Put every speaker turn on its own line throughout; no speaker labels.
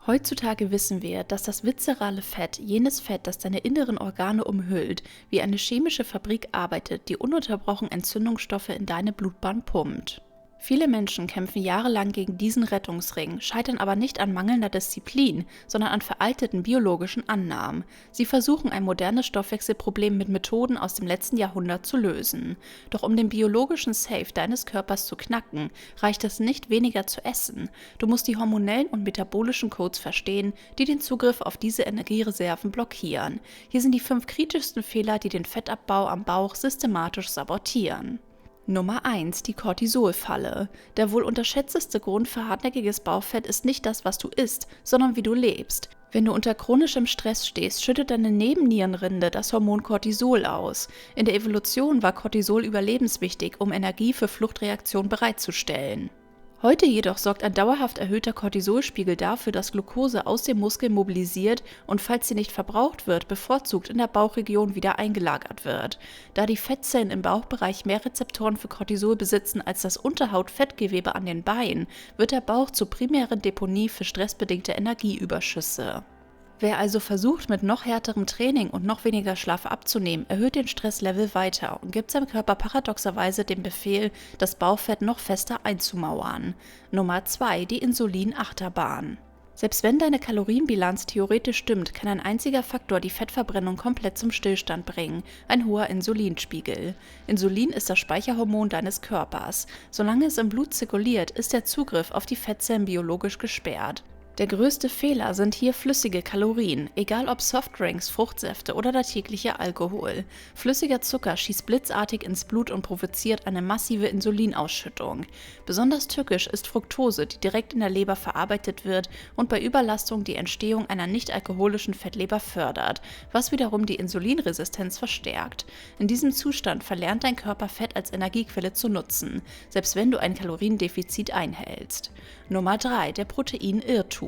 Heutzutage wissen wir, dass das viszerale Fett, jenes Fett, das deine inneren Organe umhüllt, wie eine chemische Fabrik arbeitet, die ununterbrochen Entzündungsstoffe in deine Blutbahn pumpt. Viele Menschen kämpfen jahrelang gegen diesen Rettungsring, scheitern aber nicht an mangelnder Disziplin, sondern an veralteten biologischen Annahmen. Sie versuchen, ein modernes Stoffwechselproblem mit Methoden aus dem letzten Jahrhundert zu lösen. Doch um den biologischen Safe deines Körpers zu knacken, reicht es nicht, weniger zu essen. Du musst die hormonellen und metabolischen Codes verstehen, die den Zugriff auf diese Energiereserven blockieren. Hier sind die 5 kritischsten Fehler, die den Fettabbau am Bauch systematisch sabotieren. Nummer 1. Die Cortisolfalle. Der wohl unterschätzteste Grund für hartnäckiges Bauchfett ist nicht das, was du isst, sondern wie du lebst. Wenn du unter chronischem Stress stehst, schüttet deine Nebennierenrinde das Hormon Cortisol aus. In der Evolution war Cortisol überlebenswichtig, um Energie für Fluchtreaktionen bereitzustellen. Heute jedoch sorgt ein dauerhaft erhöhter Cortisolspiegel dafür, dass Glucose aus dem Muskel mobilisiert und, falls sie nicht verbraucht wird, bevorzugt in der Bauchregion wieder eingelagert wird. Da die Fettzellen im Bauchbereich mehr Rezeptoren für Cortisol besitzen als das Unterhaut-Fettgewebe an den Beinen, wird der Bauch zur primären Deponie für stressbedingte Energieüberschüsse. Wer also versucht, mit noch härterem Training und noch weniger Schlaf abzunehmen, erhöht den Stresslevel weiter und gibt seinem Körper paradoxerweise den Befehl, das Bauchfett noch fester einzumauern. Nummer 2. Die Insulin-Achterbahn. Selbst wenn deine Kalorienbilanz theoretisch stimmt, kann ein einziger Faktor die Fettverbrennung komplett zum Stillstand bringen: ein hoher Insulinspiegel. Insulin ist das Speicherhormon deines Körpers. Solange es im Blut zirkuliert, ist der Zugriff auf die Fettzellen biologisch gesperrt. Der größte Fehler sind hier flüssige Kalorien, egal ob Softdrinks, Fruchtsäfte oder der tägliche Alkohol. Flüssiger Zucker schießt blitzartig ins Blut und provoziert eine massive Insulinausschüttung. Besonders tückisch ist Fructose, die direkt in der Leber verarbeitet wird und bei Überlastung die Entstehung einer nicht-alkoholischen Fettleber fördert, was wiederum die Insulinresistenz verstärkt. In diesem Zustand verlernt dein Körper Fett als Energiequelle zu nutzen, selbst wenn du ein Kaloriendefizit einhältst. Nummer 3. Der Proteinirrtum.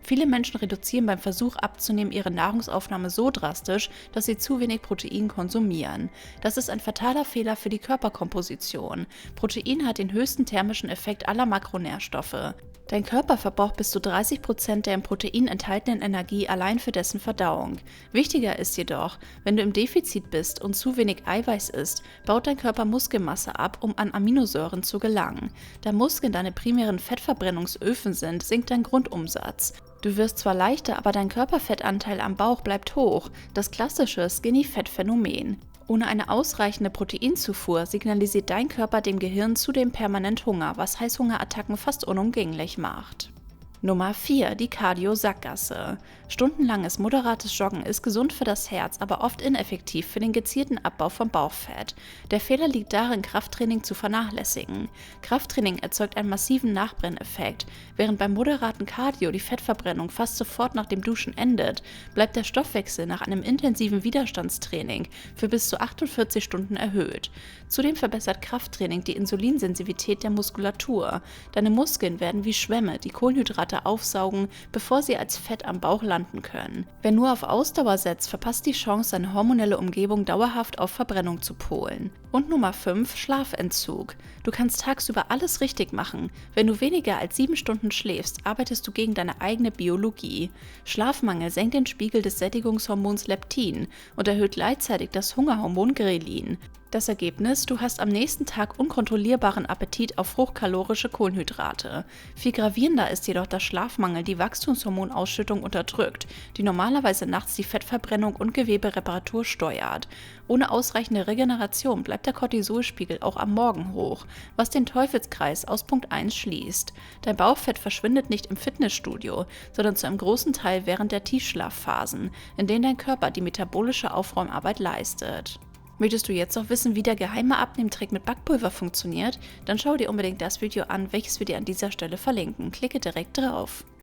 Viele Menschen reduzieren beim Versuch abzunehmen ihre Nahrungsaufnahme so drastisch, dass sie zu wenig Protein konsumieren. Das ist ein fataler Fehler für die Körperkomposition. Protein hat den höchsten thermischen Effekt aller Makronährstoffe. Dein Körper verbraucht bis zu 30% der im Protein enthaltenen Energie allein für dessen Verdauung. Wichtiger ist jedoch, wenn du im Defizit bist und zu wenig Eiweiß isst, baut dein Körper Muskelmasse ab, um an Aminosäuren zu gelangen. Da Muskeln deine primären Fettverbrennungsöfen sind, sinkt dein Grundumsatz. Du wirst zwar leichter, aber dein Körperfettanteil am Bauch bleibt hoch, das klassische Skinny-Fett-Phänomen. Ohne eine ausreichende Proteinzufuhr signalisiert dein Körper dem Gehirn zudem permanent Hunger, was Heißhungerattacken fast unumgänglich macht. Nummer 4. Die Cardio-Sackgasse. Stundenlanges moderates Joggen ist gesund für das Herz, aber oft ineffektiv für den gezielten Abbau von Bauchfett. Der Fehler liegt darin, Krafttraining zu vernachlässigen. Krafttraining erzeugt einen massiven Nachbrenneffekt. Während beim moderaten Cardio die Fettverbrennung fast sofort nach dem Duschen endet, bleibt der Stoffwechsel nach einem intensiven Widerstandstraining für bis zu 48 Stunden erhöht. Zudem verbessert Krafttraining die Insulinsensitivität der Muskulatur. Deine Muskeln werden wie Schwämme, die Kohlenhydrate aufsaugen, bevor sie als Fett am Bauch landen können. Wer nur auf Ausdauer setzt, verpasst die Chance, seine hormonelle Umgebung dauerhaft auf Verbrennung zu polen. Und Nummer 5. Schlafentzug. Du kannst tagsüber alles richtig machen. Wenn du weniger als 7 Stunden schläfst, arbeitest du gegen deine eigene Biologie. Schlafmangel senkt den Spiegel des Sättigungshormons Leptin und erhöht gleichzeitig das Hungerhormon Grelin. Das Ergebnis: Du hast am nächsten Tag unkontrollierbaren Appetit auf hochkalorische Kohlenhydrate. Viel gravierender ist jedoch, dass Schlafmangel die Wachstumshormonausschüttung unterdrückt, die normalerweise nachts die Fettverbrennung und Gewebereparatur steuert. Ohne ausreichende Regeneration bleibt der Cortisolspiegel auch am Morgen hoch, was den Teufelskreis aus Punkt 1 schließt. Dein Bauchfett verschwindet nicht im Fitnessstudio, sondern zu einem großen Teil während der Tiefschlafphasen, in denen dein Körper die metabolische Aufräumarbeit leistet. Möchtest du jetzt noch wissen, wie der geheime Abnehmtrick mit Backpulver funktioniert? Dann schau dir unbedingt das Video an, welches wir dir an dieser Stelle verlinken. Klicke direkt drauf.